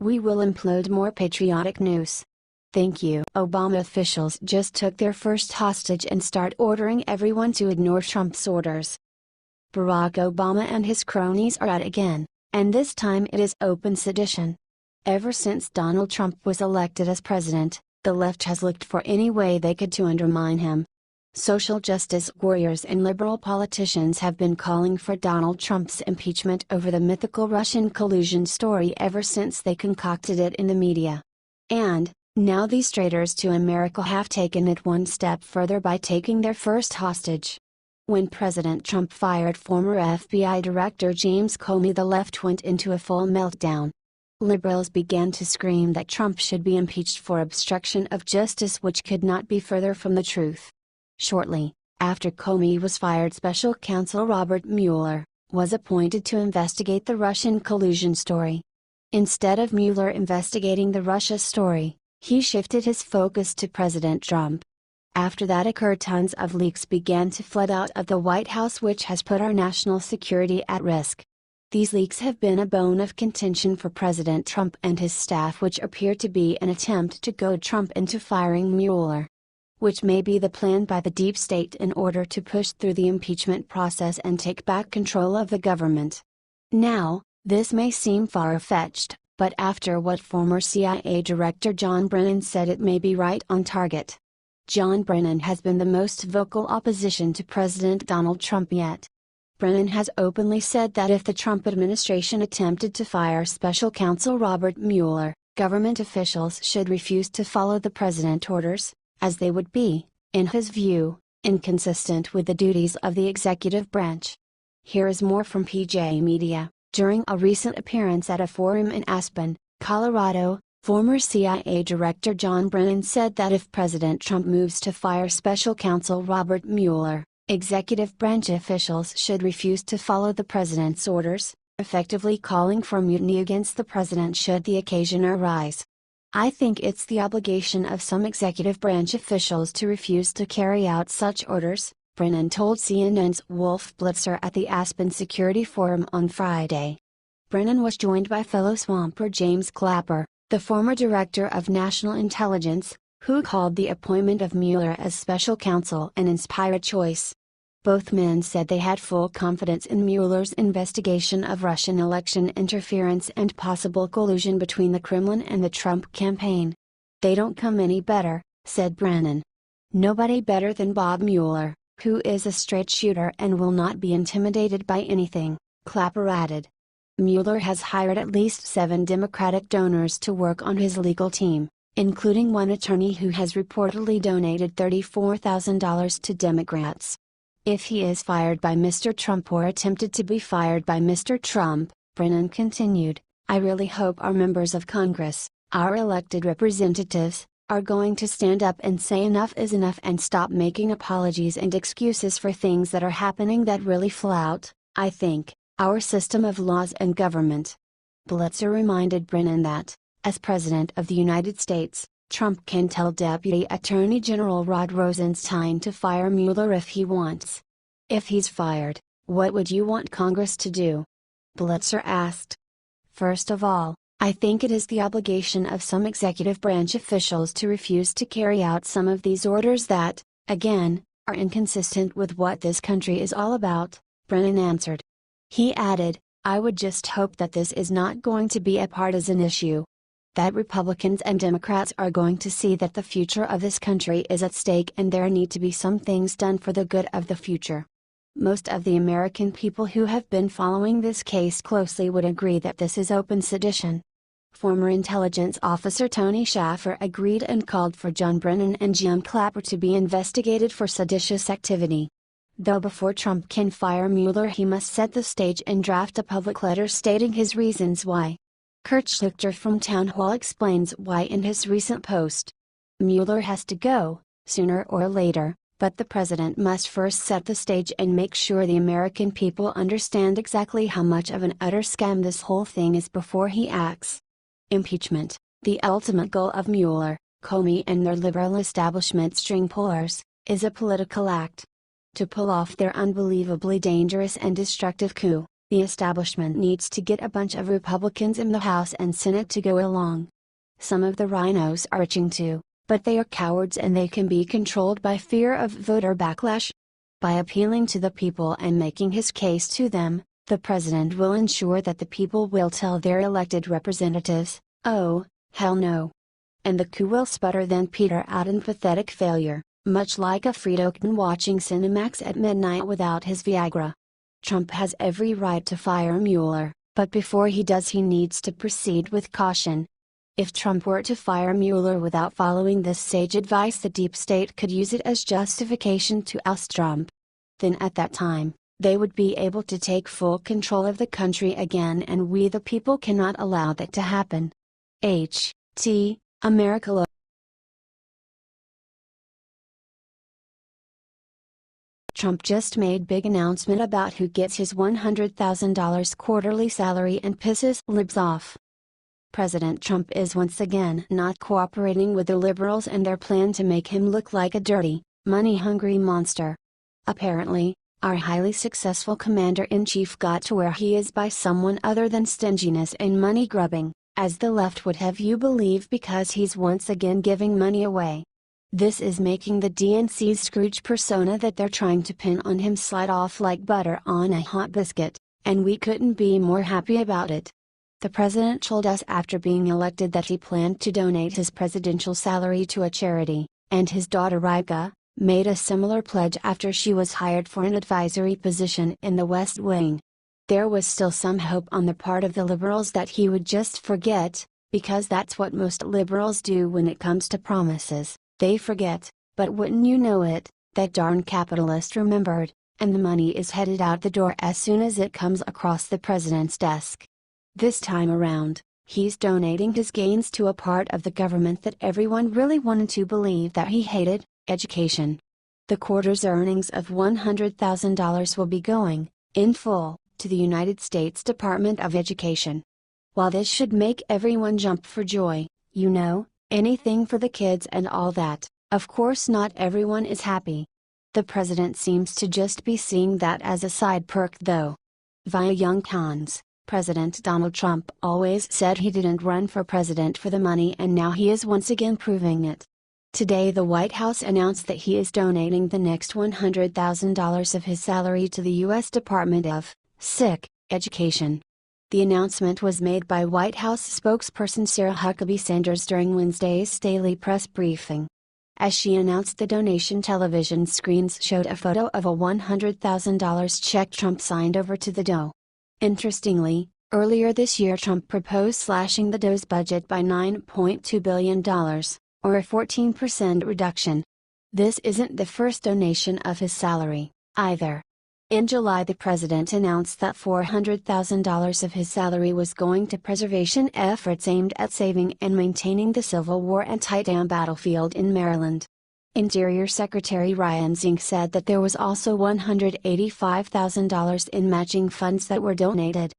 We will implode more patriotic news. Thank you. Obama officials just took their first hostage and start ordering everyone to ignore Trump's orders. Barack Obama and his cronies are at it again, and this time it is open sedition. Ever since Donald Trump was elected as president, the left has looked for any way they could to undermine him. Social justice warriors and liberal politicians have been calling for Donald Trump's impeachment over the mythical Russian collusion story ever since they concocted it in the media. And, now these traitors to America have taken it one step further by taking their first hostage. When President Trump fired former FBI Director James Comey, the left went into a full meltdown. Liberals began to scream that Trump should be impeached for obstruction of justice, which could not be further from the truth. Shortly after Comey was fired, special counsel Robert Mueller was appointed to investigate the Russian collusion story. Instead of Mueller investigating the Russia story, he shifted his focus to President Trump. After that occurred, tons of leaks began to flood out of the White House, which has put our national security at risk. These leaks have been a bone of contention for President Trump and his staff, which appear to be an attempt to goad Trump into firing Mueller, which may be the plan by the deep state in order to push through the impeachment process and take back control of the government. Now, this may seem far-fetched, but after what former CIA Director John Brennan said, it may be right on target. John Brennan has been the most vocal opposition to President Donald Trump yet. Brennan has openly said that if the Trump administration attempted to fire special counsel Robert Mueller, government officials should refuse to follow the president's orders, as they would be, in his view, inconsistent with the duties of the executive branch. Here is more from PJ Media. During a recent appearance at a forum in Aspen, Colorado, former CIA Director John Brennan said that if President Trump moves to fire special counsel Robert Mueller, executive branch officials should refuse to follow the president's orders, effectively calling for mutiny against the president should the occasion arise. I think it's the obligation of some executive branch officials to refuse to carry out such orders, Brennan told CNN's Wolf Blitzer at the Aspen Security Forum on Friday. Brennan was joined by fellow swamper James Clapper, the former director of national intelligence, who called the appointment of Mueller as special counsel an inspired choice. Both men said they had full confidence in Mueller's investigation of Russian election interference and possible collusion between the Kremlin and the Trump campaign. They don't come any better, said Brennan. Nobody better than Bob Mueller, who is a straight shooter and will not be intimidated by anything, Clapper added. Mueller has hired at least 7 Democratic donors to work on his legal team, including one attorney who has reportedly donated $34,000 to Democrats. If he is fired by Mr. Trump or attempted to be fired by Mr. Trump, Brennan continued, I really hope our members of Congress, our elected representatives, are going to stand up and say enough is enough and stop making apologies and excuses for things that are happening that really flout, I think, our system of laws and government. Blitzer reminded Brennan that, as President of the United States, Trump can tell Deputy Attorney General Rod Rosenstein to fire Mueller if he wants. If he's fired, what would you want Congress to do? Blitzer asked. First of all, I think it is the obligation of some executive branch officials to refuse to carry out some of these orders that, again, are inconsistent with what this country is all about, Brennan answered. He added, I would just hope that this is not going to be a partisan issue. That Republicans and Democrats are going to see that the future of this country is at stake and there need to be some things done for the good of the future. Most of the American people who have been following this case closely would agree that this is open sedition. Former intelligence officer Tony Shaffer agreed and called for John Brennan and Jim Clapper to be investigated for seditious activity. Though before Trump can fire Mueller, he must set the stage and draft a public letter stating his reasons why. Kurt Schlichter from Town Hall explains why in his recent post. Mueller has to go, sooner or later, but the president must first set the stage and make sure the American people understand exactly how much of an utter scam this whole thing is before he acts. Impeachment, the ultimate goal of Mueller, Comey and their liberal establishment string pullers, is a political act. To pull off their unbelievably dangerous and destructive coup, The establishment needs to get a bunch of Republicans in the House and Senate to go along. Some of the rhinos are itching to, but they are cowards and they can be controlled by fear of voter backlash. By appealing to the people and making his case to them, the president will ensure that the people will tell their elected representatives, "Oh, hell no." And the coup will sputter then peter out in pathetic failure, much like a Frito-Can watching Cinemax at midnight without his Viagra. Trump has every right to fire Mueller, but before he does he needs to proceed with caution. If Trump were to fire Mueller without following this sage advice, the deep state could use it as justification to oust Trump. Then at that time, they would be able to take full control of the country again, and we the people cannot allow that to happen. H.T. America. Trump just made big announcement about who gets his $100,000 quarterly salary and pisses libs off. President Trump is once again not cooperating with the liberals and their plan to make him look like a dirty, money-hungry monster. Apparently, our highly successful commander-in-chief got to where he is by someone other than stinginess and money-grubbing, as the left would have you believe, because he's once again giving money away. This is making the DNC's Scrooge persona that they're trying to pin on him slide off like butter on a hot biscuit, and we couldn't be more happy about it. The president told us after being elected that he planned to donate his presidential salary to a charity, and his daughter Rika made a similar pledge after she was hired for an advisory position in the West Wing. There was still some hope on the part of the liberals that he would just forget, because that's what most liberals do when it comes to promises, they forget, but wouldn't you know it, that darn capitalist remembered, and the money is headed out the door as soon as it comes across the president's desk. This time around, he's donating his gains to a part of the government that everyone really wanted to believe that he hated: education. The quarter's earnings of $100,000 will be going, in full, to the United States Department of Education. While this should make everyone jump for joy, anything for the kids and all that, of course not everyone is happy. The president seems to just be seeing that as a side perk though. Via Young Cons, President Donald Trump always said he didn't run for president for the money, and now he is once again proving it. Today the White House announced that he is donating the next $100,000 of his salary to the U.S. Department of Education. The announcement was made by White House spokesperson Sarah Huckabee Sanders during Wednesday's daily press briefing. As she announced the donation, television screens showed a photo of a $100,000 check Trump signed over to the DOE. Interestingly, earlier this year Trump proposed slashing the DOE's budget by $9.2 billion, or a 14% reduction. This isn't the first donation of his salary, either. In July the president announced that $400,000 of his salary was going to preservation efforts aimed at saving and maintaining the Civil War anti-dam battlefield in Maryland. Interior Secretary Ryan Zink said that there was also $185,000 in matching funds that were donated.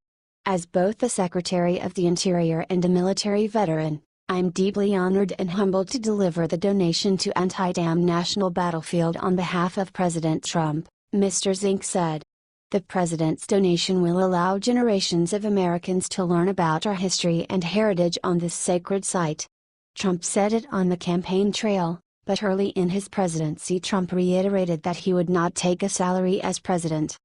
As both the Secretary of the Interior and a military veteran, I'm deeply honored and humbled to deliver the donation to Anti-Dam National Battlefield on behalf of President Trump, Mr. Zink said. The president's donation will allow generations of Americans to learn about our history and heritage on this sacred site. Trump said it on the campaign trail, but early in his presidency Trump reiterated that he would not take a salary as president.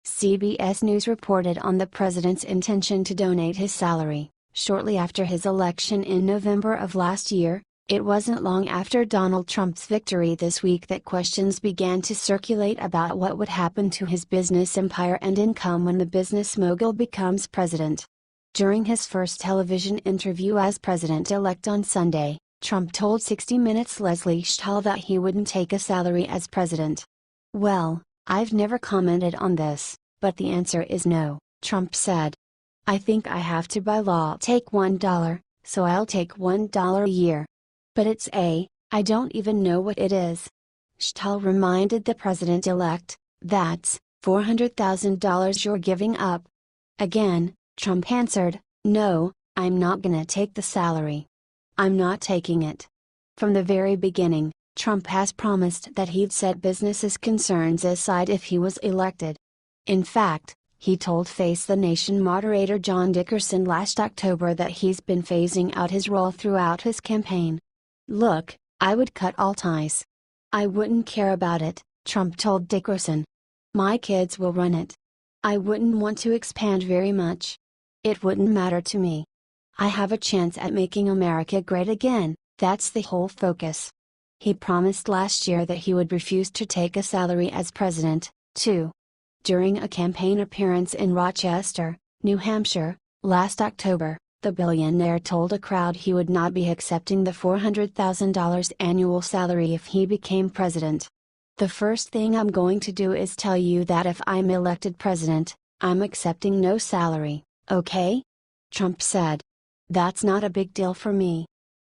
CBS News reported on the president's intention to donate his salary, shortly after his election in November of last year. It wasn't long after Donald Trump's victory this week that questions began to circulate about what would happen to his business empire and income when the business mogul becomes president. During his first television interview as president-elect on Sunday, Trump told 60 Minutes' Leslie Stahl that he wouldn't take a salary as president. "Well, I've never commented on this, but the answer is no," Trump said. "I think I have to by law take $1, so I'll take $1 a year. But I don't even know what it is." Stahl reminded the president-elect, "That's $400,000 you're giving up." Again, Trump answered, "No, I'm not gonna take the salary. I'm not taking it." From the very beginning, Trump has promised that he'd set business concerns aside if he was elected. In fact, He told Face the Nation moderator John Dickerson last October that he's been phasing out his role throughout his campaign. "Look, I would cut all ties. I wouldn't care about it," Trump told Dickerson. "My kids will run it. I wouldn't want to expand very much. It wouldn't matter to me. I have a chance at making America great again, that's the whole focus." He promised last year that he would refuse to take a salary as president, too. During a campaign appearance in Rochester, New Hampshire, last October, the billionaire told a crowd he would not be accepting the $400,000 annual salary if he became president. "The first thing I'm going to do is tell you that if I'm elected president, I'm accepting no salary, okay?" Trump said. "That's not a big deal for me."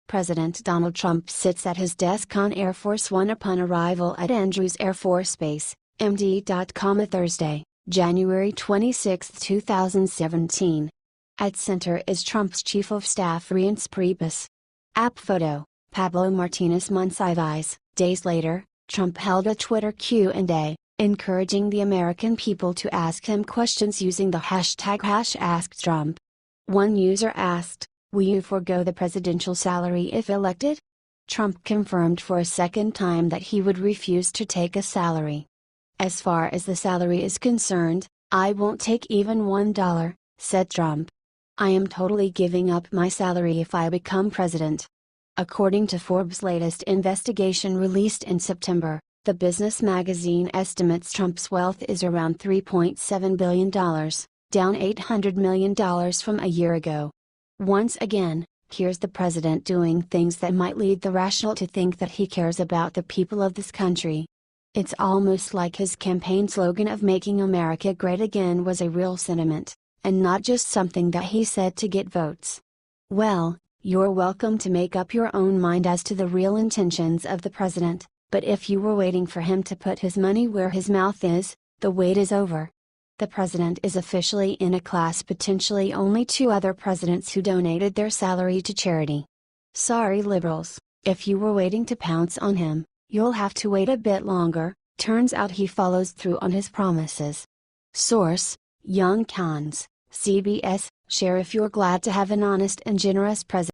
President Donald Trump sits at his desk on Air Force One upon arrival at Andrews Air Force Base, MD.com, Thursday, January 26, 2017. At center is Trump's Chief of Staff Reince Priebus. App photo, Pablo Martinez Monsiváis. Days later, Trump held a Twitter Q&A, encouraging the American people to ask him questions using the hashtag #AskTrump. One user asked, "Will you forgo the presidential salary if elected?" Trump confirmed for a second time that he would refuse to take a salary. "As far as the salary is concerned, I won't take even $1, said Trump. "I am totally giving up my salary if I become president." According to Forbes' latest investigation released in September, the business magazine estimates Trump's wealth is around $3.7 billion, down $800 million from a year ago. Once again, here's the president doing things that might lead the rational to think that he cares about the people of this country. It's almost like his campaign slogan of "Making America Great Again" was a real sentiment, and not just something that he said to get votes. Well, you're welcome to make up your own mind as to the real intentions of the president, but if you were waiting for him to put his money where his mouth is, the wait is over. The president is officially in a class potentially only two other presidents who donated their salary to charity. Sorry liberals, if you were waiting to pounce on him, you'll have to wait a bit longer. Turns out he follows through on his promises. Source: Young Cons, CBS. Share if you're glad to have an honest and generous president.